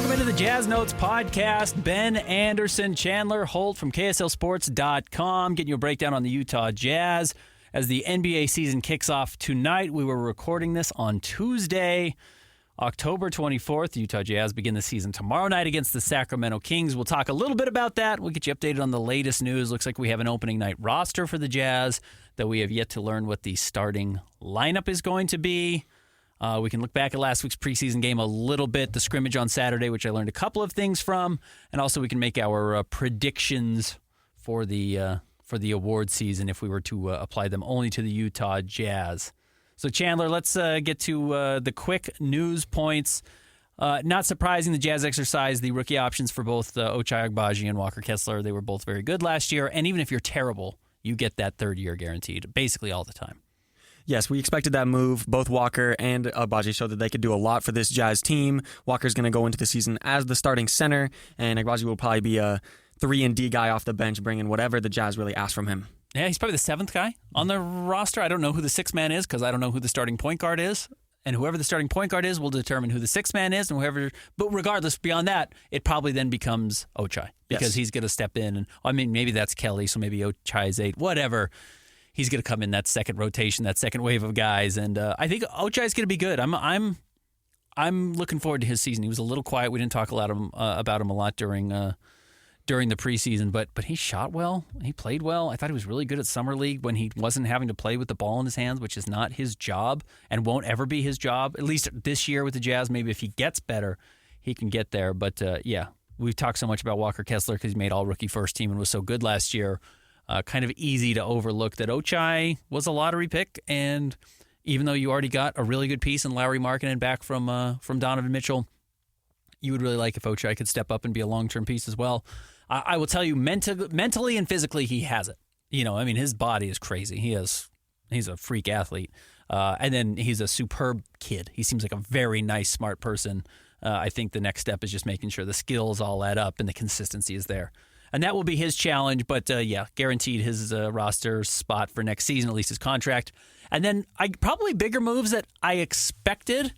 Welcome into the Jazz Notes podcast. Ben Anderson, Chandler Holt from KSLSports.com, getting you a breakdown on the Utah Jazz as the NBA season kicks off tonight. We were recording this on Tuesday, October 24th. The Utah Jazz begin the season tomorrow night against the Sacramento Kings. We'll talk a little bit about that. We'll get you updated on the latest news. Looks like we have an opening night roster for the Jazz, though we have yet to learn what the starting lineup is going to be. We can look back at last week's preseason game a little bit, the scrimmage on Saturday, which I learned a couple of things from, and also we can make our predictions for the award season if we were to apply them only to the Utah Jazz. So, Chandler, let's get to the quick news points. Not surprising, the Jazz exercised the rookie options for both Ochai Agbaji and Walker Kessler. They were both very good last year, and even if you're terrible, you get that third year guaranteed basically all the time. Yes, we expected that move. Both Walker and Agbaji showed that they could do a lot for this Jazz team. Walker's going to go into the season as the starting center, and Agbaji will probably be a 3-and-D guy off the bench, bringing whatever the Jazz really ask from him. Yeah, he's probably the seventh guy on the roster. I don't know who the sixth man is because I don't know who the starting point guard is. And whoever the starting point guard is will determine who the sixth man is. And whoever, but regardless, beyond that, it probably then becomes Ochai because he's going to step in. And I mean, maybe that's Kelly, so maybe Ochai's 8, whatever. He's going to come in that second rotation, that second wave of guys, and I think Ochai's going to be good. I'm looking forward to his season. He was a little quiet. We didn't talk about him a lot during the preseason, but he shot well. He played well. I thought he was really good at summer league when he wasn't having to play with the ball in his hands, which is not his job and won't ever be his job. At least this year with the Jazz. Maybe if he gets better, he can get there. But we've talked so much about Walker Kessler because he made all rookie first team and was so good last year. Kind of easy to overlook that Ochai was a lottery pick, and even though you already got a really good piece in Lauri Markkanen back from Donovan Mitchell, you would really like if Ochai could step up and be a long-term piece as well. I will tell you, mentally and physically, he has it. You know, I mean, his body is crazy. He's a freak athlete, and then he's a superb kid. He seems like a very nice, smart person. I think the next step is just making sure the skills all add up and the consistency is there. And that will be his challenge, but guaranteed his roster spot for next season, at least his contract. And then probably bigger moves that I expected,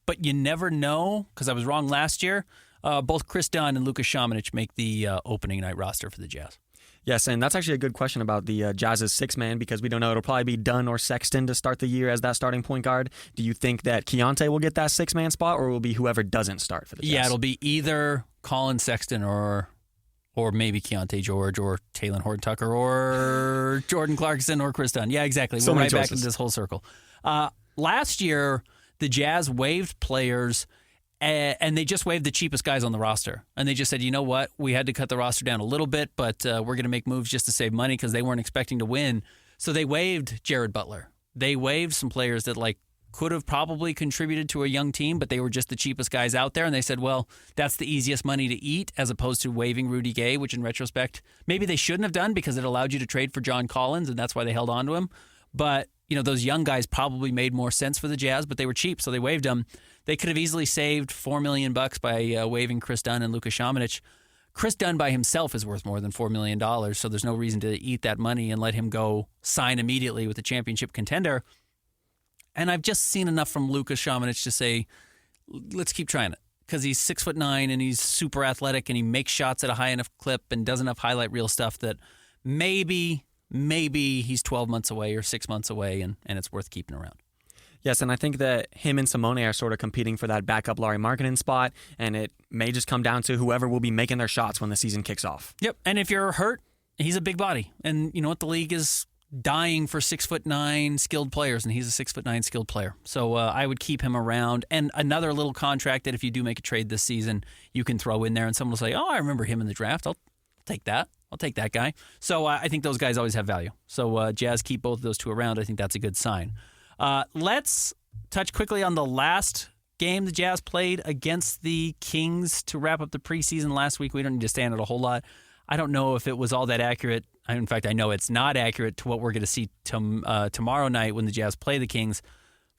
but you never know because I was wrong last year. Both Chris Dunn and Lukas Šamanić make the opening night roster for the Jazz. Yes, and that's actually a good question about the Jazz's six-man because we don't know. It'll probably be Dunn or Sexton to start the year as that starting point guard. Do you think that Keontae will get that six-man spot or will it be whoever doesn't start for the Jazz? Yeah, it'll be either Colin Sexton or maybe Keontae George or Talen Horton-Tucker or Jordan Clarkson or Chris Dunn. Yeah, exactly. So we're right choices. Back into this whole circle. Last year, the Jazz waived players, and they just waived the cheapest guys on the roster. And they just said, you know what? We had to cut the roster down a little bit, but we're going to make moves just to save money because they weren't expecting to win. So they waived Jared Butler. They waived some players that could have probably contributed to a young team, but they were just the cheapest guys out there. And they said, well, that's the easiest money to eat as opposed to waiving Rudy Gay, which in retrospect, maybe they shouldn't have done because it allowed you to trade for John Collins, and that's why they held on to him. But, those young guys probably made more sense for the Jazz, but they were cheap, so they waived them. They could have easily saved $4 million by waiving Chris Dunn and Lukas Šamanić. Chris Dunn by himself is worth more than $4 million, so there's no reason to eat that money and let him go sign immediately with a championship contender. And I've just seen enough from Lukas Šamanić to say, let's keep trying it. Because he's 6'9" and he's super athletic and he makes shots at a high enough clip and does enough highlight reel stuff that maybe he's 12 months away or 6 months away and it's worth keeping around. Yes, and I think that him and Simone are sort of competing for that backup Lauri Markkanen spot, and it may just come down to whoever will be making their shots when the season kicks off. Yep, and if you're hurt, he's a big body. And you know what? The league is dying for 6'9" skilled players, and he's a 6'9" skilled player. So I would keep him around. And another little contract that if you do make a trade this season, you can throw in there, and someone will say, "Oh, I remember him in the draft. I'll take that. I'll take that guy." So I think those guys always have value. So Jazz keep both of those two around. I think that's a good sign. Let's touch quickly on the last game the Jazz played against the Kings to wrap up the preseason last week. We don't need to stand it a whole lot. I don't know if it was all that accurate. In fact, I know it's not accurate to what we're going to see tomorrow night when the Jazz play the Kings.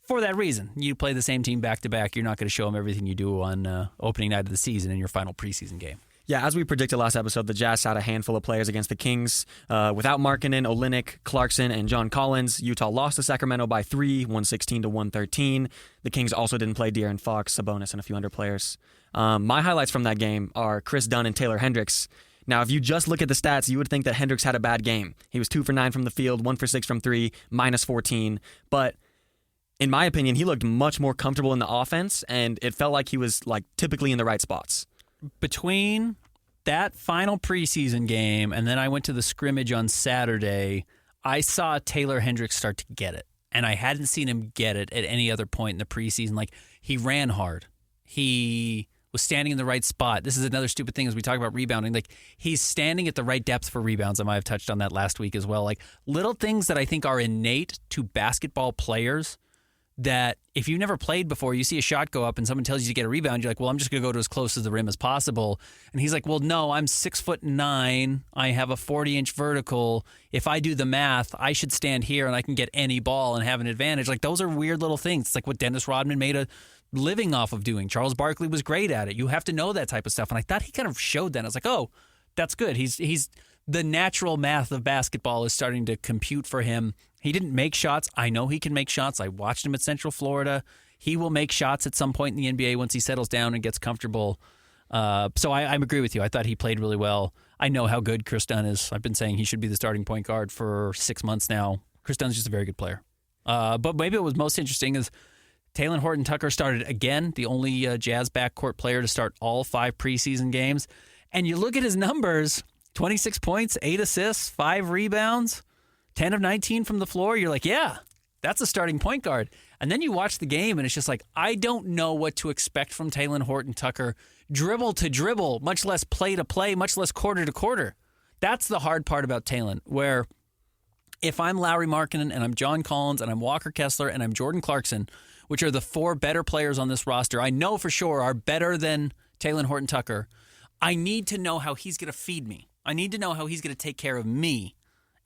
For that reason, you play the same team back-to-back. You're not going to show them everything you do on opening night of the season in your final preseason game. Yeah, as we predicted last episode, the Jazz had a handful of players against the Kings. Without Markkanen, Olynyk, Clarkson, and John Collins, Utah lost to Sacramento by 3, 116-113. The Kings also didn't play De'Aaron Fox, Sabonis, and a few other players. My highlights from that game are Chris Dunn and Taylor Hendricks. Now, if you just look at the stats, you would think that Hendricks had a bad game. He was 2 for 9 from the field, 1 for 6 from 3, minus 14. But in my opinion, he looked much more comfortable in the offense, and it felt like he was typically in the right spots. Between that final preseason game and then I went to the scrimmage on Saturday, I saw Taylor Hendricks start to get it. And I hadn't seen him get it at any other point in the preseason. He ran hard. He was standing in the right spot. This is another stupid thing as we talk about rebounding. He's standing at the right depth for rebounds. I might have touched on that last week as well. Little things that I think are innate to basketball players that if you've never played before, you see a shot go up and someone tells you to get a rebound, you're like, well, I'm just going to go to as close to the rim as possible. And he's like, well, no, I'm 6'9". I have a 40-inch vertical. If I do the math, I should stand here and I can get any ball and have an advantage. Those are weird little things. It's what Dennis Rodman made a living off of doing. Charles Barkley was great at it. You have to know that type of stuff. And I thought he kind of showed that. I was like, oh, that's good. He's the natural math of basketball is starting to compute for him. He didn't make shots. I know he can make shots. I watched him at Central Florida. He will make shots at some point in the NBA once he settles down and gets comfortable. So I agree with you. I thought he played really well. I know how good Chris Dunn is. I've been saying he should be the starting point guard for 6 months now. Chris Dunn's just a very good player. But maybe what was most interesting is Talen Horton-Tucker started again, the only Jazz backcourt player to start all 5 preseason games. And you look at his numbers, 26 points, 8 assists, 5 rebounds, 10 of 19 from the floor. You're like, yeah, that's a starting point guard. And then you watch the game, and it's just I don't know what to expect from Talen Horton-Tucker. Dribble to dribble, much less play to play, much less quarter to quarter. That's the hard part about Talen, where if I'm Lauri Markkanen and I'm John Collins and I'm Walker Kessler and I'm Jordan Clarkson, which are the 4 better players on this roster, I know for sure are better than Talen Horton-Tucker, I need to know how he's going to feed me. I need to know how he's going to take care of me.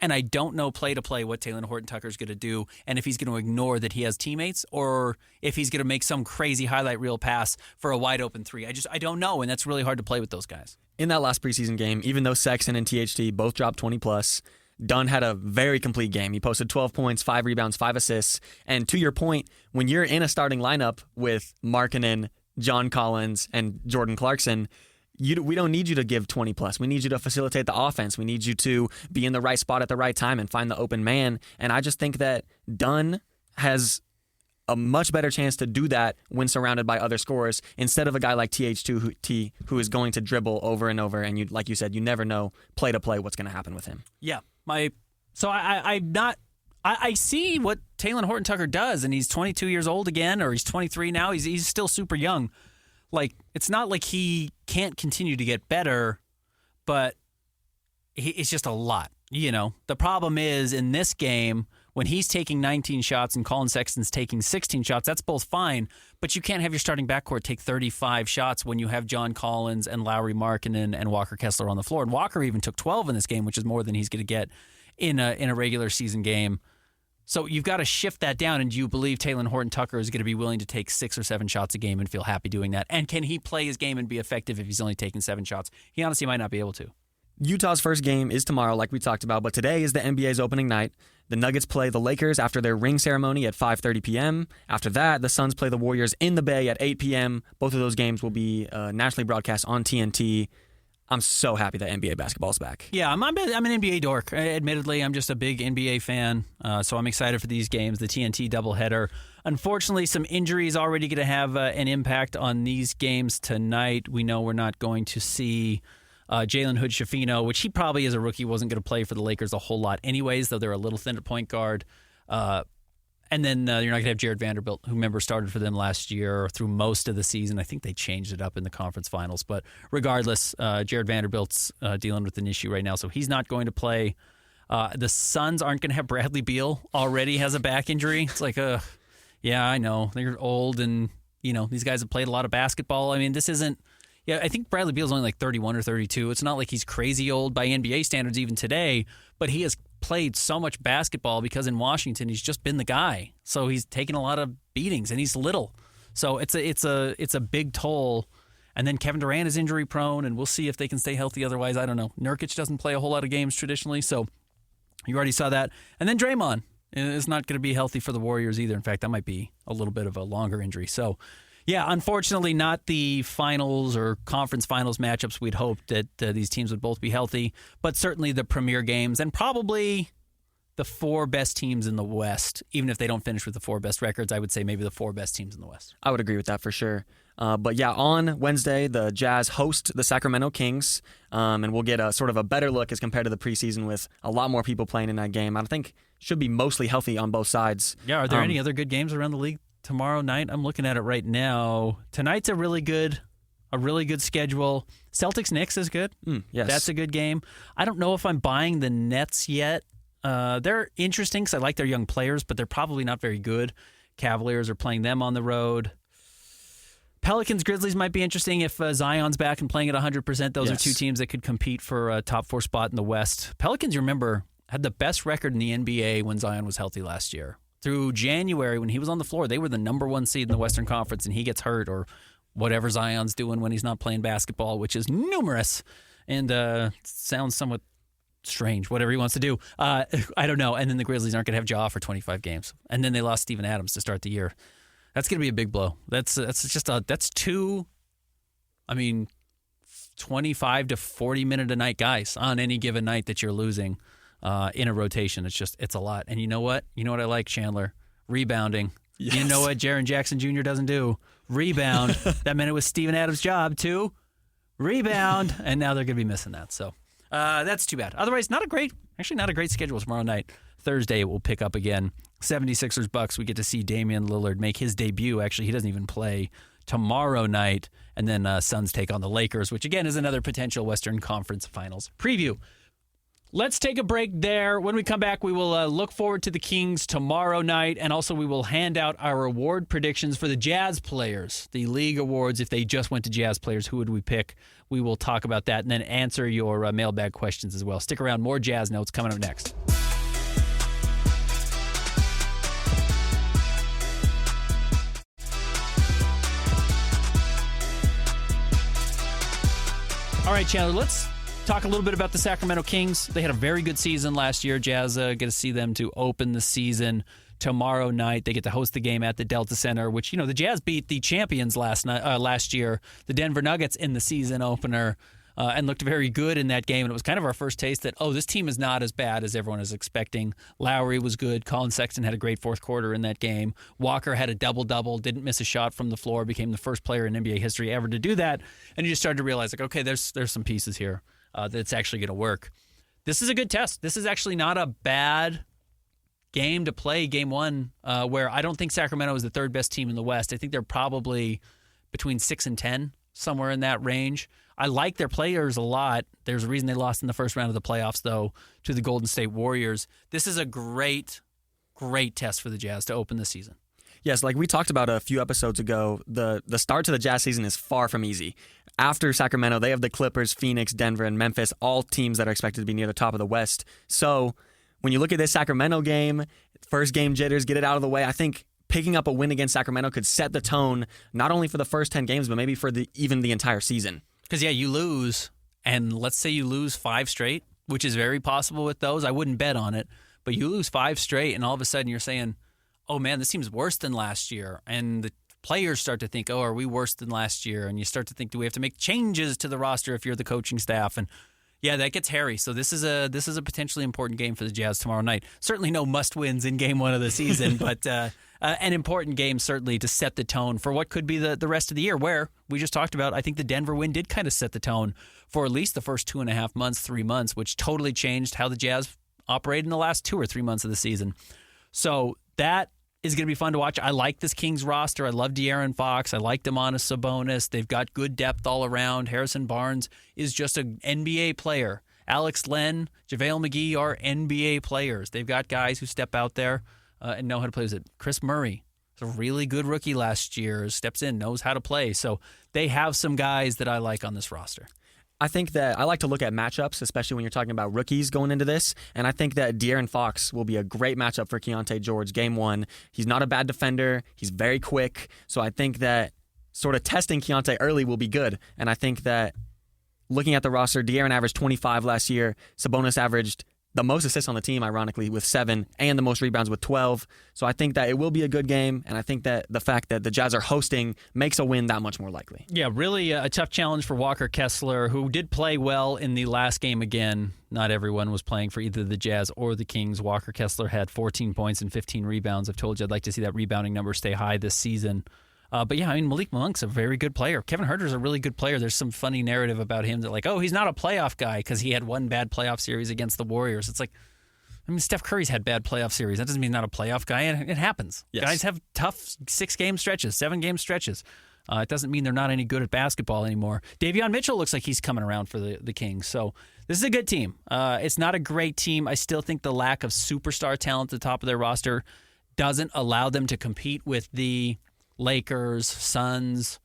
And I don't know play-to-play what Talen Horton-Tucker is going to do and if he's going to ignore that he has teammates or if he's going to make some crazy highlight reel pass for a wide-open 3. I don't know, and that's really hard to play with those guys. In that last preseason game, even though Sexton and THT both dropped 20+, Dunn had a very complete game. He posted 12 points, 5 rebounds, 5 assists. And to your point, when you're in a starting lineup with Markkanen, John Collins, and Jordan Clarkson, we don't need you to give 20+. We need you to facilitate the offense. We need you to be in the right spot at the right time and find the open man. And I just think that Dunn has a much better chance to do that when surrounded by other scorers instead of a guy like TH2 who is going to dribble over and over. And like you said, you never know play to play what's going to happen with him. Yeah. I see what Talen Horton-Tucker does, and he's 22 years old again, or he's 23 now. He's still super young. It's not like he can't continue to get better, but it's just a lot. The problem is in this game, when he's taking 19 shots and Colin Sexton's taking 16 shots, that's both fine, but you can't have your starting backcourt take 35 shots when you have John Collins and Lauri Markkanen and Walker Kessler on the floor. And Walker even took 12 in this game, which is more than he's going to get in a regular season game. So you've got to shift that down, and do you believe Talen Horton-Tucker is going to be willing to take 6 or 7 shots a game and feel happy doing that? And can he play his game and be effective if he's only taking 7 shots? He honestly might not be able to. Utah's first game is tomorrow, like we talked about, but today is the NBA's opening night. The Nuggets play the Lakers after their ring ceremony at 5:30 p.m. After that, the Suns play the Warriors in the Bay at 8 p.m. Both of those games will be nationally broadcast on TNT. I'm so happy that NBA basketball is back. Yeah, I'm an NBA dork. Admittedly, I'm just a big NBA fan, so I'm excited for these games, the TNT doubleheader. Unfortunately, some injuries already going to have an impact on these games tonight. We know we're not going to see Jalen Hood-Schifino, which he probably as a rookie wasn't going to play for the Lakers a whole lot anyways, though they're a little thin at point guard. And then you're not going to have Jared Vanderbilt, who remember started for them last year through most of the season. I think they changed it up in the conference finals. But regardless, Jared Vanderbilt's dealing with an issue right now, so he's not going to play. The Suns aren't going to have Bradley Beal, already has a back injury. It's yeah, I know. They're old, and these guys have played a lot of basketball. I mean, this isn't... Yeah, I think Bradley Beal's only 31 or 32. It's not like he's crazy old by NBA standards even today, but he has played so much basketball because in Washington he's just been the guy. So he's taken a lot of beatings and he's little. So it's a big toll. And then Kevin Durant is injury prone, and we'll see if they can stay healthy. Otherwise, I don't know. Nurkic doesn't play a whole lot of games traditionally, so you already saw that. And then Draymond is not going to be healthy for the Warriors either. In fact, that might be a little bit of a longer injury. So, yeah, unfortunately, not the finals or conference finals matchups we'd hoped that these teams would both be healthy, but certainly the premier games and probably the 4 best teams in the West. Even if they don't finish with the 4 best records, I would say maybe the 4 best teams in the West. I would agree with that for sure. But yeah, on Wednesday, the Jazz host the Sacramento Kings, and we'll get a sort of a better look as compared to the preseason with a lot more people playing in that game. I think should be mostly healthy on both sides. Yeah, are there any other good games around the league tomorrow night? I'm looking at it right now. Tonight's a really good schedule. Celtics-Knicks is good. Yes. That's a good game. I don't know if I'm buying the Nets yet. They're interesting because I like their young players, but they're probably not very good. Cavaliers are playing them on the road. Pelicans-Grizzlies might be interesting if Zion's back and playing at 100%. Those are 2 teams that could compete for a top 4 spot in the West. Pelicans, you remember, had the best record in the NBA when Zion was healthy last year. Through January, when he was on the floor, they were the number 1 seed in the Western Conference, and he gets hurt or whatever Zion's doing when he's not playing basketball, which is numerous and sounds somewhat strange, whatever he wants to do. I don't know. And then the Grizzlies aren't going to have Ja for 25 games. And then they lost Steven Adams to start the year. That's going to be a big blow. That's 2, 25 to 40 minute a night guys on any given night that you're losing in a rotation. It's a lot. And you know what? You know what I like, Chandler? Rebounding. Yes. You know what Jaren Jackson Jr. doesn't do? Rebound. That meant it was Steven Adams' job to rebound. And now they're going to be missing that. So that's too bad. Otherwise, not a great schedule tomorrow night. Thursday, it will pick up again. 76ers Bucks, we get to see Damian Lillard make his debut. Actually, he doesn't even play tomorrow night. And then Suns take on the Lakers, which again is another potential Western Conference Finals preview. Let's take a break there. When we come back, we will look forward to the Kings tomorrow night, and also we will hand out our award predictions for the Jazz players, the league awards. If they just went to Jazz players, who would we pick? We will talk about that and then answer your mailbag questions as well. Stick around. More Jazz notes coming up next. All right, Chandler, let's talk a little bit about the Sacramento Kings. They had a very good season last year. Jazz get to see them to open the season tomorrow night. They get to host the game at the Delta Center, which, the Jazz beat the champions last year, the Denver Nuggets, in the season opener, and looked very good in that game. And it was kind of our first taste that, this team is not as bad as everyone is expecting. Lowry was good. Colin Sexton had a great fourth quarter in that game. Walker had a double-double, didn't miss a shot from the floor, became the first player in NBA history ever to do that. And you just started to realize, okay, there's some pieces here that's actually going to work. This is a good test. This is actually not a bad game to play, game one, where I don't think Sacramento is the third best team in the West. I think they're probably between 6 and 10, somewhere in that range. I like their players a lot. There's a reason they lost in the first round of the playoffs, though, to the Golden State Warriors. This is a great, great test for the Jazz to open the season. Yes, like we talked about a few episodes ago, the start to the Jazz season is far from easy. After Sacramento, they have the Clippers, Phoenix, Denver, and Memphis, all teams that are expected to be near the top of the West. So when you look at this Sacramento game, first game jitters, get it out of the way, I think picking up a win against Sacramento could set the tone not only for the first 10 games, but maybe for even the entire season. Because, you lose, and let's say you lose 5 straight, which is very possible with those. I wouldn't bet on it, but you lose 5 straight, and all of a sudden you're saying, oh, man, this team's worse than last year. And the players start to think, oh, are we worse than last year? And you start to think, do we have to make changes to the roster if you're the coaching staff? And yeah, that gets hairy. So this is a potentially important game for the Jazz tomorrow night. Certainly no must-wins in game one of the season, but an important game certainly to set the tone for what could be the rest of the year, where we just talked about, I think the Denver win did kind of set the tone for at least the first 2.5 months, 3 months, which totally changed how the Jazz operate in the last 2 or 3 months of the season. So that is going to be fun to watch. I like this Kings roster. I love De'Aaron Fox. I like Domantas Sabonis. They've got good depth all around. Harrison Barnes is just an NBA player. Alex Len, JaVale McGee are NBA players. They've got guys who step out there and know how to play. Chris Murray is a really good rookie last year. Steps in, knows how to play. So they have some guys that I like on this roster. I think that I like to look at matchups, especially when you're talking about rookies going into this, and I think that De'Aaron Fox will be a great matchup for Keontae George game one. He's not a bad defender. He's very quick, so I think that sort of testing Keontae early will be good. And I think that looking at the roster, De'Aaron averaged 25 last year. Sabonis averaged the most assists on the team, ironically, with 7, and the most rebounds with 12. So I think that it will be a good game, and I think that the fact that the Jazz are hosting makes a win that much more likely. Yeah, really a tough challenge for Walker Kessler, who did play well in the last game again. Not everyone was playing for either the Jazz or the Kings. Walker Kessler had 14 points and 15 rebounds. I've told you I'd like to see that rebounding number stay high this season. But yeah, I mean, Malik Monk's a very good player. Kevin Huerter's a really good player. There's some funny narrative about him that like, oh, he's not a playoff guy because he had one bad playoff series against the Warriors. It's like, I mean, Steph Curry's had bad playoff series. That doesn't mean he's not a playoff guy. It happens. Yes. Guys have tough 6-game stretches, 7-game stretches. It doesn't mean they're not any good at basketball anymore. Davion Mitchell looks like he's coming around for the Kings. So this is a good team. It's not a great team. I still think the lack of superstar talent at the top of their roster doesn't allow them to compete with the Lakers, Suns,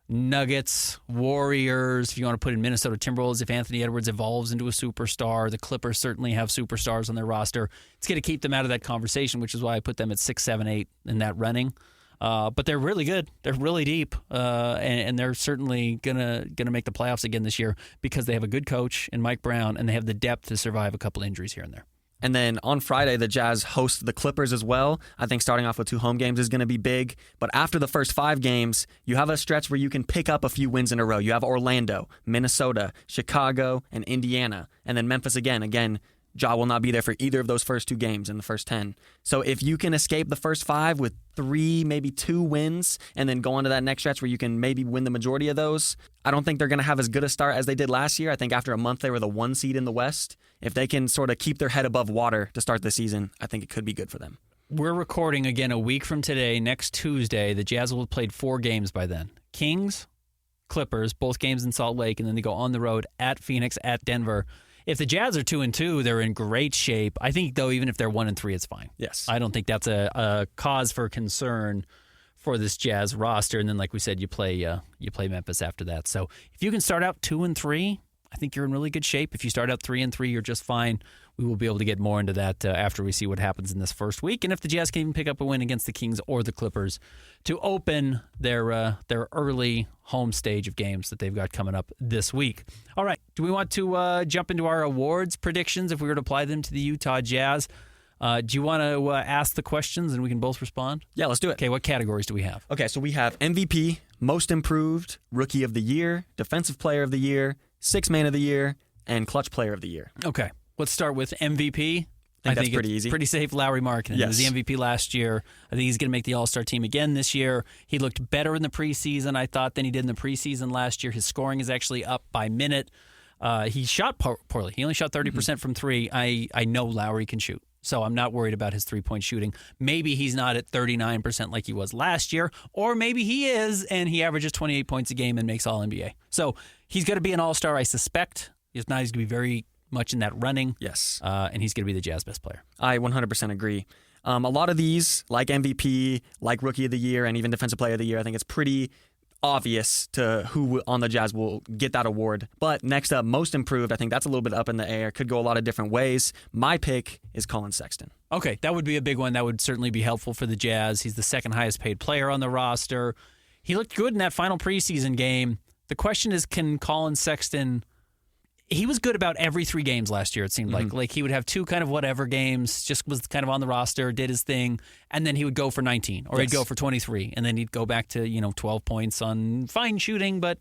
Nuggets, Warriors, if you want to put in Minnesota Timberwolves, if Anthony Edwards evolves into a superstar. The Clippers certainly have superstars on their roster. It's going to keep them out of that conversation, which is why I put them at 6, 7, 8 in that running. But they're really good. They're really deep, and they're certainly gonna make the playoffs again this year because they have a good coach in Mike Brown, and they have the depth to survive a couple injuries here and there. And then on Friday, the Jazz host the Clippers as well. I think starting off with 2 home games is going to be big. But after the first 5 games, you have a stretch where you can pick up a few wins in a row. You have Orlando, Minnesota, Chicago, and Indiana. And then Memphis again. Again, Ja will not be there for either of those first 2 games in the first 10. So if you can escape the first 5 with 3, maybe 2 wins, and then go on to that next stretch where you can maybe win the majority of those, I don't think they're going to have as good a start as they did last year. I think after a month they were the 1 seed in the West. If they can sort of keep their head above water to start the season, I think it could be good for them. We're recording again a week from today, next Tuesday. The Jazz will have played 4 games by then. Kings, Clippers, both games in Salt Lake, and then they go on the road at Phoenix, at Denver. If the Jazz are 2-2, they're in great shape. I think, though, even if they're 1-3, it's fine. Yes. I don't think that's a cause for concern for this Jazz roster. And then, like we said, you play Memphis after that. So if you can start out 2-3, I think you're in really good shape. If you start out 3-3, you're just fine. We will be able to get more into that after we see what happens in this first week. And if the Jazz can even pick up a win against the Kings or the Clippers to open their early home stage of games that they've got coming up this week. All right. Do we want to jump into our awards predictions if we were to apply them to the Utah Jazz? Do you want to ask the questions and we can both respond? Yeah, let's do it. Okay, what categories do we have? Okay, so we have MVP, Most Improved, Rookie of the Year, Defensive Player of the Year, Sixth Man of the Year, and Clutch Player of the Year. Okay. Let's start with MVP. I think that's pretty easy. Pretty safe. Lauri Markkanen. Yes. He was the MVP last year. I think he's going to make the All-Star team again this year. He looked better in the preseason, I thought, than he did in the preseason last year. His scoring is actually up by minute. He shot poorly. He only shot 30% from 3. I know Lauri can shoot, so I'm not worried about his three-point shooting. Maybe he's not at 39% like he was last year, or maybe he is, and he averages 28 points a game and makes All-NBA. So he's going to be an All-Star, I suspect. If not, he's going to be very much in that running. Yes. And he's going to be the Jazz best player. I 100% agree. A lot of these, like MVP, like Rookie of the Year, and even Defensive Player of the Year, I think it's pretty obvious to who on the Jazz will get that award. But next up, Most Improved, I think that's a little bit up in the air. Could go a lot of different ways. My pick is Colin Sexton. Okay, that would be a big one. That would certainly be helpful for the Jazz. He's the second highest paid player on the roster. He looked good in that final preseason game. The question is, can Colin Sexton... He was good about every 3 games last year, it seemed like. Like, he would have 2 kind of whatever games, just was kind of on the roster, did his thing, and then he would go for 19, or he'd go for 23, and then he'd go back to, 12 points on fine shooting, but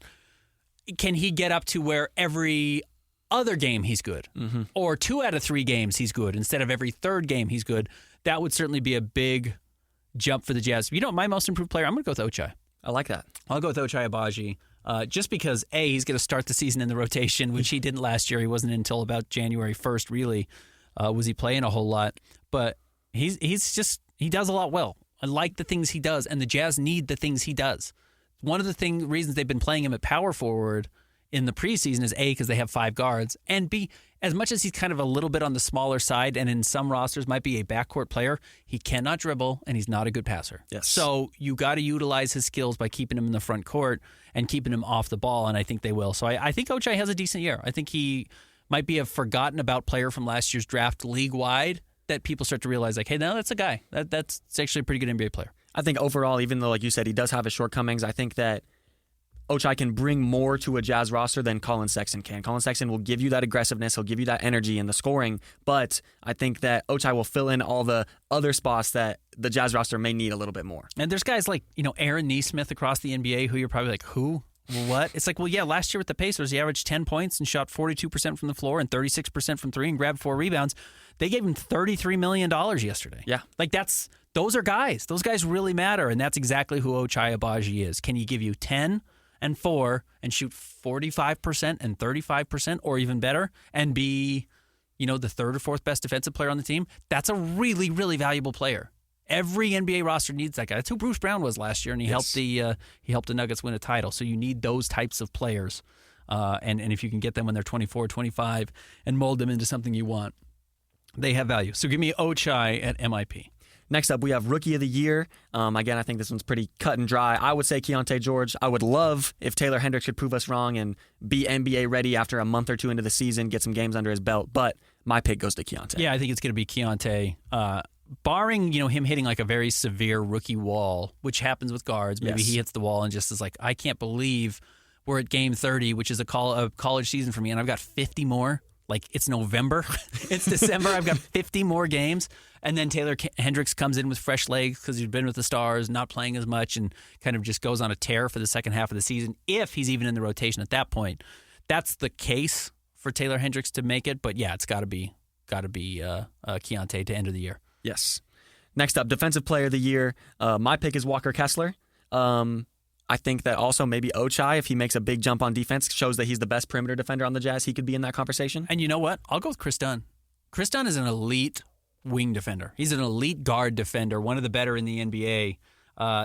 can he get up to where every other game he's good? Or 2 out of 3 games he's good, instead of every 3rd game he's good? That would certainly be a big jump for the Jazz. My most improved player, I'm going to go with Ochai. I like that. I'll go with Ochai Agbaji. Just because, A, he's going to start the season in the rotation, which he didn't last year. He wasn't until about January 1st, really, was he playing a whole lot. But he does a lot well. I like the things he does, and the Jazz need the things he does. One of the reasons they've been playing him at power forward in the preseason is, A, because they have 5 guards, and B, as much as he's kind of a little bit on the smaller side and in some rosters might be a backcourt player, he cannot dribble and he's not a good passer. Yes. So you got to utilize his skills by keeping him in the front court and keeping him off the ball, and I think they will. So I think Ochai has a decent year. I think he might be a forgotten about player from last year's draft league-wide that people start to realize, like, hey, now that's a guy. That's actually a pretty good NBA player. I think overall, even though, like you said, he does have his shortcomings, I think that Ochai can bring more to a Jazz roster than Colin Sexton can. Colin Sexton will give you that aggressiveness, he'll give you that energy and the scoring, but I think that Ochai will fill in all the other spots that the Jazz roster may need a little bit more. And there's guys like, Aaron Nesmith across the NBA who you're probably like, who? What? It's like, well, yeah, last year with the Pacers, he averaged 10 points and shot 42% from the floor and 36% from three and grabbed 4 rebounds. They gave him $33 million yesterday. Yeah. Like those are guys. Those guys really matter, and that's exactly who Ochai Agbaji is. Can he give you 10 and 4 and shoot 45% and 35% or even better and be, the third or fourth best defensive player on the team? That's a really, really valuable player. Every NBA roster needs that guy. That's who Bruce Brown was last year, and he helped the Nuggets win a title. So you need those types of players, and if you can get them when they're 24, 25, and mold them into something you want, they have value. So give me Ochai at MIP. Next up, we have Rookie of the Year. Again, I think this one's pretty cut and dry. I would say Keontae George. I would love if Taylor Hendricks could prove us wrong and be NBA ready after a month or two into the season, get some games under his belt. But my pick goes to Keontae. Yeah, I think it's going to be Keontae. Barring, him hitting like a very severe rookie wall, which happens with guards. Maybe he hits the wall and just is like, I can't believe we're at game 30, which is a college season for me, and I've got 50 more. Like, it's November. It's December. I've got 50 more games. And then Taylor Hendricks comes in with fresh legs because he's been with the Stars, not playing as much, and kind of just goes on a tear for the second half of the season, if he's even in the rotation at that point. That's the case for Taylor Hendricks to make it. But, yeah, it's got to be Keontae to end of the year. Yes. Next up, Defensive Player of the Year. My pick is Walker Kessler. I think that also maybe Ochai, if he makes a big jump on defense, shows that he's the best perimeter defender on the Jazz. He could be in that conversation. And you know what? I'll go with Chris Dunn. Chris Dunn is an elite wing defender. He's an elite guard defender, one of the better in the NBA.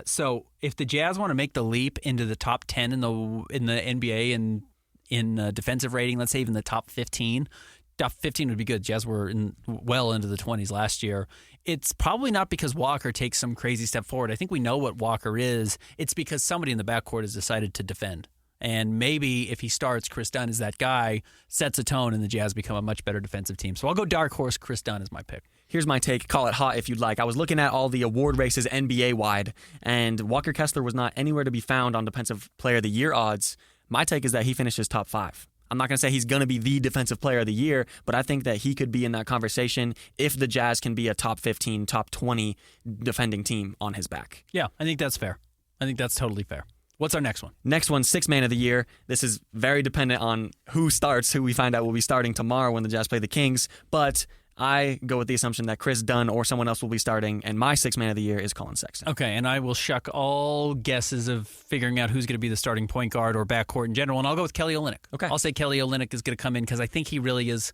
So if the Jazz want to make the leap into the top 10 in the NBA and in defensive rating, let's say even the top 15, top 15 would be good. Jazz were well into the 20s last year. It's probably not because Walker takes some crazy step forward. I think we know what Walker is. It's because somebody in the backcourt has decided to defend. And maybe if he starts, Chris Dunn is that guy, sets a tone, and the Jazz become a much better defensive team. So I'll go dark horse. Chris Dunn is my pick. Here's my take. Call it hot if you'd like. I was looking at all the award races NBA-wide, and Walker Kessler was not anywhere to be found on Defensive Player of the Year odds. My take is that he finishes top 5. I'm not going to say he's going to be the Defensive Player of the Year, but I think that he could be in that conversation if the Jazz can be a top 15, top 20 defending team on his back. Yeah, I think that's fair. I think that's totally fair. What's our next one? Next one, Sixth Man of the Year. This is very dependent on who starts, who we find out will be starting tomorrow when the Jazz play the Kings, but I go with the assumption that Chris Dunn or someone else will be starting, and my Sixth Man of the Year is Colin Sexton. Okay, and I will shuck all guesses of figuring out who's going to be the starting point guard or backcourt in general, and I'll go with Kelly Olynyk. Okay. I'll say Kelly Olynyk is going to come in because I think he really is,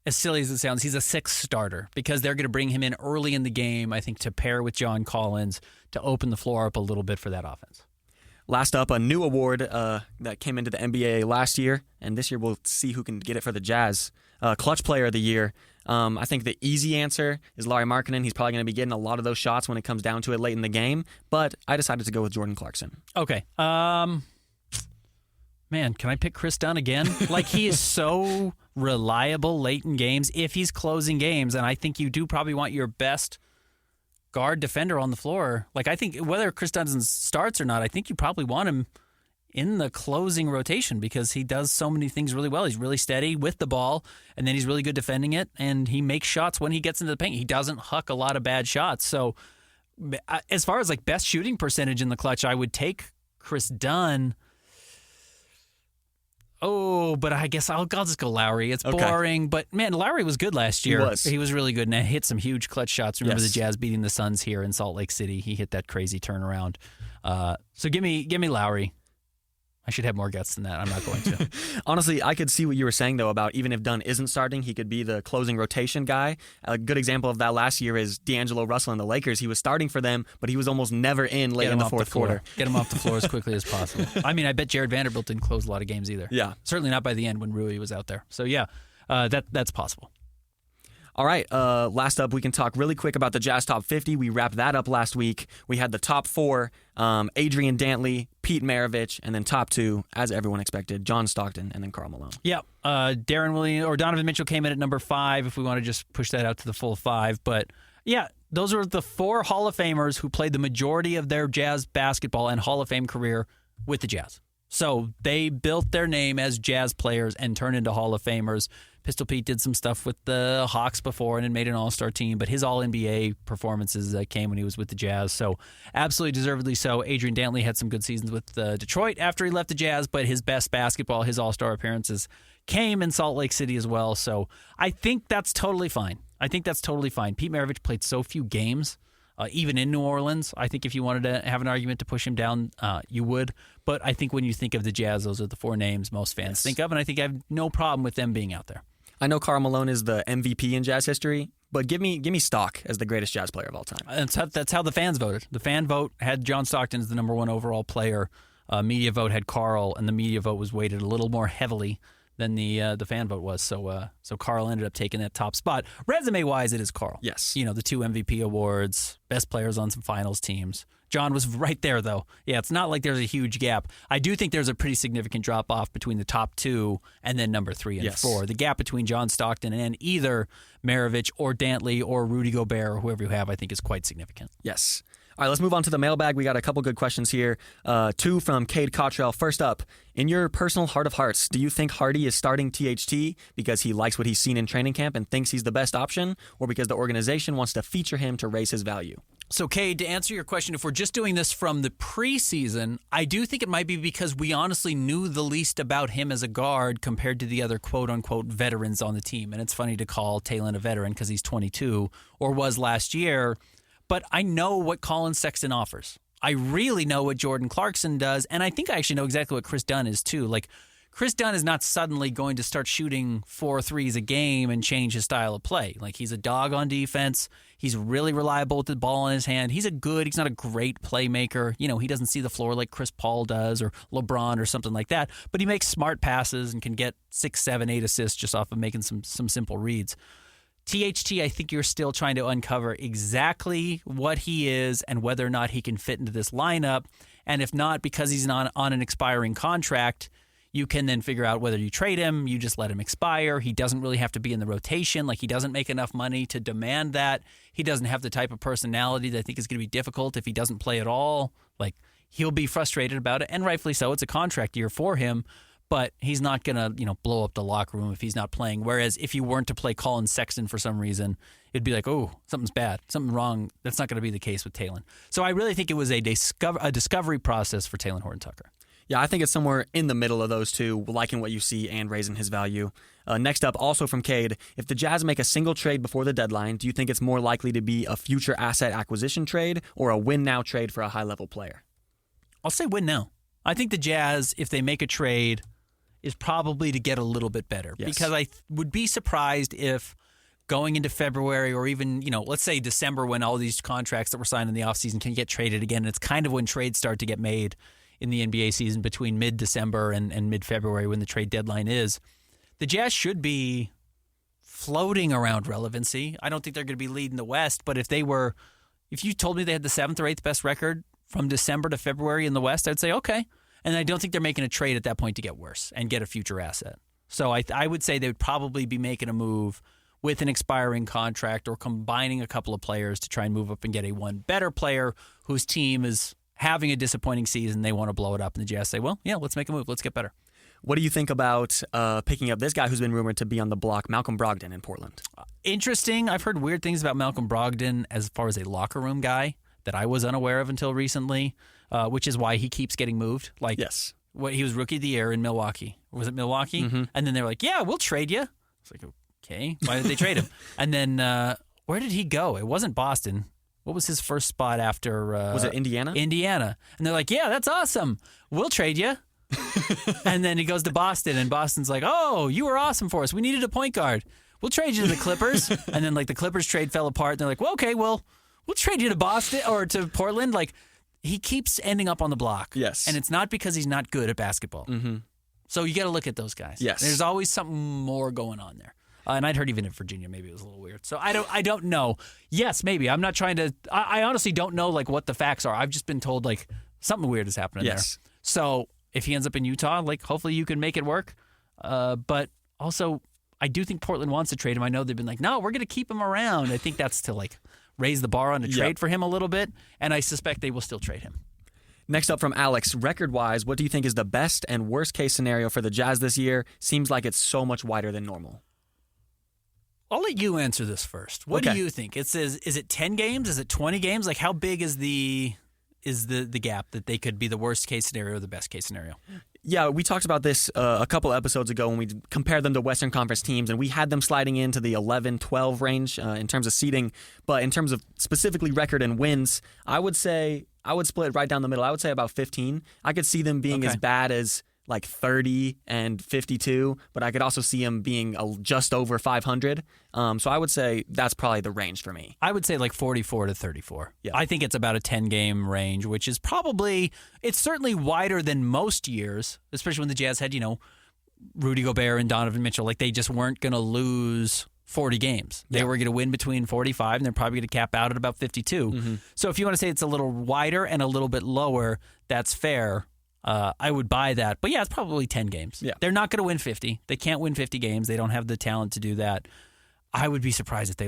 as silly as it sounds, he's a sixth starter because they're going to bring him in early in the game, I think, to pair with John Collins to open the floor up a little bit for that offense. Last up, a new award that came into the NBA last year, and this year we'll see who can get it for the Jazz. Clutch Player of the Year. I think the easy answer is Lauri Markkanen. He's probably going to be getting a lot of those shots when it comes down to it late in the game, but I decided to go with Jordan Clarkson. Okay. Man, can I pick Chris Dunn again? Like, he is so reliable late in games if he's closing games, and I think you do probably want your best guard defender on the floor. Like, I think whether Chris Dunn starts or not, I think you probably want him in the closing rotation because he does so many things really well. He's really steady with the ball, and then he's really good defending it, and he makes shots when he gets into the paint. He doesn't huck a lot of bad shots. So as far as like best shooting percentage in the clutch, I would take Chris Dunn. Oh, but I guess I'll just go Lowry. It's boring, but man, Lowry was good last year. He was really good, and hit some huge clutch shots. Remember the Jazz beating the Suns here in Salt Lake City? He hit that crazy turnaround. So give me Lowry. I should have more guts than that. I'm not going to. Honestly, I could see what you were saying, though, about even if Dunn isn't starting, he could be the closing rotation guy. A good example of that last year is D'Angelo Russell in the Lakers. He was starting for them, but he was almost never in late in the fourth quarter. Get him off the floor as quickly as possible. I mean, I bet Jared Vanderbilt didn't close a lot of games either. Yeah. Certainly not by the end when Rui was out there. So, yeah, that's possible. All right, last up, we can talk really quick about the Jazz Top 50. We wrapped that up last week. We had the top 4, Adrian Dantley, Pete Maravich, and then top 2, as everyone expected, John Stockton, and then Karl Malone. Yeah, Darren Williams or Donovan Mitchell came in at number 5, if we want to just push that out to the full 5. But Yeah, those are the 4 Hall of Famers who played the majority of their Jazz basketball and Hall of Fame career with the Jazz. So they built their name as Jazz players and turned into Hall of Famers. Pistol Pete did some stuff with the Hawks before and had made an all-star team, but his all-NBA performances came when he was with the Jazz. So absolutely deservedly so. Adrian Dantley had some good seasons with Detroit after he left the Jazz, but his best basketball, his all-star appearances came in Salt Lake City as well. So I think that's totally fine. Pete Maravich played so few games, even in New Orleans. I think if you wanted to have an argument to push him down, you would. But I think when you think of the Jazz, those are the 4 names most fans think of, and I think I have no problem with them being out there. I know Karl Malone is the MVP in Jazz history, but give me Stock as the greatest Jazz player of all time. That's how the fans voted. The fan vote had John Stockton as the number 1 overall player. Media vote had Karl, and the media vote was weighted a little more heavily than the fan vote was. So Karl ended up taking that top spot. Resume-wise, it is Karl. Yes. The 2 MVP awards, best players on some finals teams. John was right there, though. Yeah, it's not like there's a huge gap. I do think there's a pretty significant drop-off between the top 2 and then number 3 and 4. The gap between John Stockton and either Maravich or Dantley or Rudy Gobert or whoever you have, I think, is quite significant. Yes. All right, let's move on to the mailbag. We got a couple good questions here. 2 from Cade Cottrell. First up, in your personal heart of hearts, do you think Hardy is starting THT because he likes what he's seen in training camp and thinks he's the best option, or because the organization wants to feature him to raise his value? So, Cade, to answer your question, if we're just doing this from the preseason, I do think it might be because we honestly knew the least about him as a guard compared to the other quote-unquote veterans on the team. And it's funny to call Talon a veteran because he's 22 or was last year. But I know what Colin Sexton offers. I really know what Jordan Clarkson does, and I think I actually know exactly what Chris Dunn is too. Like, Chris Dunn is not suddenly going to start shooting 4 threes a game and change his style of play. Like, he's a dog on defense. He's really reliable with the ball in his hand. He's not a great playmaker. He doesn't see the floor like Chris Paul does or LeBron or something like that, but he makes smart passes and can get 6, 7, 8 assists just off of making some simple reads. THT, I think you're still trying to uncover exactly what he is and whether or not he can fit into this lineup. And if not, because he's not on an expiring contract, you can then figure out whether you trade him, you just let him expire. He doesn't really have to be in the rotation. Like, he doesn't make enough money to demand that. He doesn't have the type of personality that I think is going to be difficult if he doesn't play at all. Like, he'll be frustrated about it, and rightfully so. It's a contract year for him. But he's not going to, blow up the locker room if he's not playing. Whereas if you weren't to play Colin Sexton for some reason, it'd be like, oh, something's bad, something wrong. That's not going to be the case with Talon. So I really think it was a discovery process for Talen Horton-Tucker. Yeah, I think it's somewhere in the middle of those two, liking what you see and raising his value. Next up, also from Cade, if the Jazz make a single trade before the deadline, do you think it's more likely to be a future asset acquisition trade or a win-now trade for a high-level player? I'll say win now. I think the Jazz, if they make a trade, is probably to get a little bit better. Yes. Because I would be surprised if going into February or even, let's say December, when all these contracts that were signed in the offseason can get traded again. And it's kind of when trades start to get made in the NBA season between mid-December and mid-February when the trade deadline is. The Jazz should be floating around relevancy. I don't think they're going to be leading the West, but if you told me they had the 7th or 8th best record from December to February in the West, I'd say, okay. And I don't think they're making a trade at that point to get worse and get a future asset. So I would say they would probably be making a move with an expiring contract or combining a couple of players to try and move up and get a one better player whose team is having a disappointing season. They want to blow it up. And the Jazz say, well, yeah, let's make a move. Let's get better. What do you think about picking up this guy who's been rumored to be on the block, Malcolm Brogdon in Portland? Interesting. I've heard weird things about Malcolm Brogdon as far as a locker room guy that I was unaware of until recently. Which is why he keeps getting moved. Like, yes. He was Rookie of the Year in Milwaukee. Was it Milwaukee? Mm-hmm. And then they were like, yeah, we'll trade you. It's like, okay, why did they trade him? And then where did he go? It wasn't Boston. What was his first spot after? Was it Indiana? Indiana. And they're like, yeah, that's awesome. We'll trade you. And then he goes to Boston, and Boston's like, oh, you were awesome for us. We needed a point guard. We'll trade you to the Clippers. And then, the Clippers trade fell apart. And they're like, well, okay, we'll trade you to Boston or to Portland. He keeps ending up on the block. Yes. And it's not because he's not good at basketball. Mm-hmm. So you got to look at those guys. Yes. There's always something more going on there. And I'd heard even in Virginia, maybe it was a little weird. So I don't know. Yes, maybe. I'm not trying to. I honestly don't know what the facts are. I've just been told something weird is happening there. So if he ends up in Utah, hopefully you can make it work. But also, I do think Portland wants to trade him. I know they've been like, no, we're going to keep him around. I think that's to raise the bar on a trade for him a little bit, and I suspect they will still trade him. Next up from Alex, record-wise, what do you think is the best and worst-case scenario for the Jazz this year? Seems like it's so much wider than normal. I'll let you answer this first. What do you think? Is it 10 games? Is it 20 games? Like, how big is the gap that they could be the worst-case scenario or the best-case scenario? Yeah, we talked about this a couple episodes ago when we compared them to Western Conference teams, and we had them sliding into the 11-12 range in terms of seeding. But in terms of specifically record and wins, I would split it right down the middle. I would say about 15. I could see them being as bad as like 30 and 52, but I could also see them being just over 500. So I would say that's probably the range for me. I would say like 44 to 34. Yeah. I think it's about a 10-game range, which is it's certainly wider than most years, especially when the Jazz had, Rudy Gobert and Donovan Mitchell. Like, they just weren't going to lose 40 games. They were going to win between 45, and they're probably going to cap out at about 52. Mm-hmm. So if you want to say it's a little wider and a little bit lower, that's fair. I would buy that. But yeah, it's probably 10 games. Yeah. They're not going to win 50. They can't win 50 games. They don't have the talent to do that. I would be surprised if they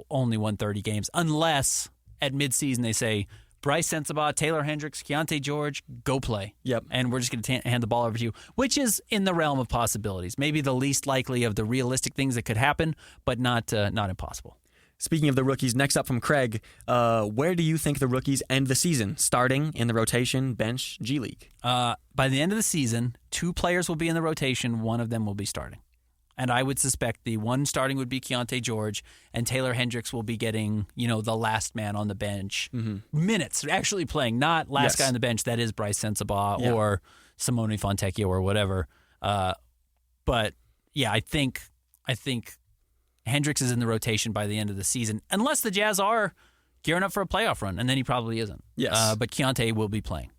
only won 30 games, unless at midseason they say, Bryce Sensabaugh, Taylor Hendricks, Keontae George, go play. Yep. And we're just going to hand the ball over to you, which is in the realm of possibilities. Maybe the least likely of the realistic things that could happen, but not impossible. Speaking of the rookies, next up from Craig, where do you think the rookies end the season? Starting, in the rotation, bench, G League? By the end of the season, 2 players will be in the rotation. One of them will be starting. And I would suspect the one starting would be Keontae George, and Taylor Hendricks will be getting, the last man on the bench. Mm-hmm. Minutes, actually playing, not last guy on the bench. That is Bryce Sensabaugh or Simone Fontecchio or whatever. But, yeah, I think Hendricks is in the rotation by the end of the season, unless the Jazz are gearing up for a playoff run, and then he probably isn't. Yes. But Keontae will be playing.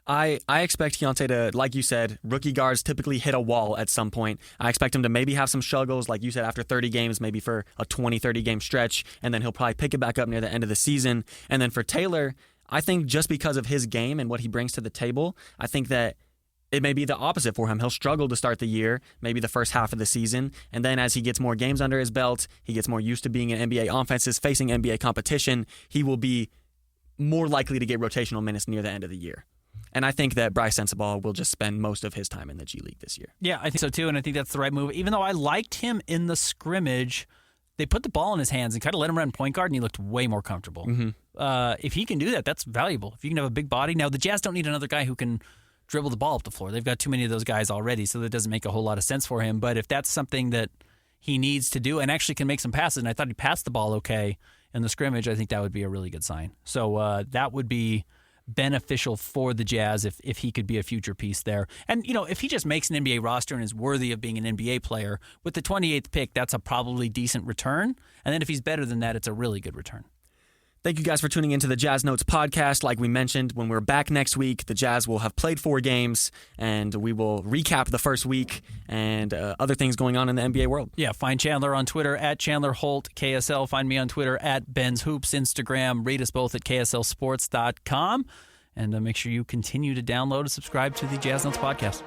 I expect Keontae to, like you said, rookie guards typically hit a wall at some point. I expect him to maybe have some struggles, like you said, after 30 games, maybe for a 20, 30-game stretch, and then he'll probably pick it back up near the end of the season. And then for Taylor, I think just because of his game and what he brings to the table, I think that it may be the opposite for him. He'll struggle to start the year, maybe the first half of the season, and then as he gets more games under his belt, he gets more used to being in NBA offenses, facing NBA competition, he will be more likely to get rotational minutes near the end of the year. And I think that Bryce Sensabaugh will just spend most of his time in the G League this year. Yeah, I think so too, and I think that's the right move. Even though I liked him in the scrimmage, they put the ball in his hands and kind of let him run point guard, and he looked way more comfortable. Mm-hmm. If he can do that, that's valuable. If you can have a big body. Now, the Jazz don't need another guy who can dribble the ball up the floor. They've got too many of those guys already, so that doesn't make a whole lot of sense for him. But if that's something that he needs to do and actually can make some passes, and I thought he passed the ball okay in the scrimmage, I think that would be a really good sign. So that would be beneficial for the Jazz if he could be a future piece there. And, if he just makes an NBA roster and is worthy of being an NBA player, with the 28th pick, that's a probably decent return. And then if he's better than that, it's a really good return. Thank you guys for tuning into the Jazz Notes podcast. Like we mentioned, when we're back next week, the Jazz will have played 4 games, and we will recap the first week and other things going on in the NBA world. Yeah, find Chandler on Twitter at Chandler Holt KSL. Find me on Twitter at Ben's Hoops, Instagram. Read us both at KSLSports.com. And make sure you continue to download and subscribe to the Jazz Notes podcast.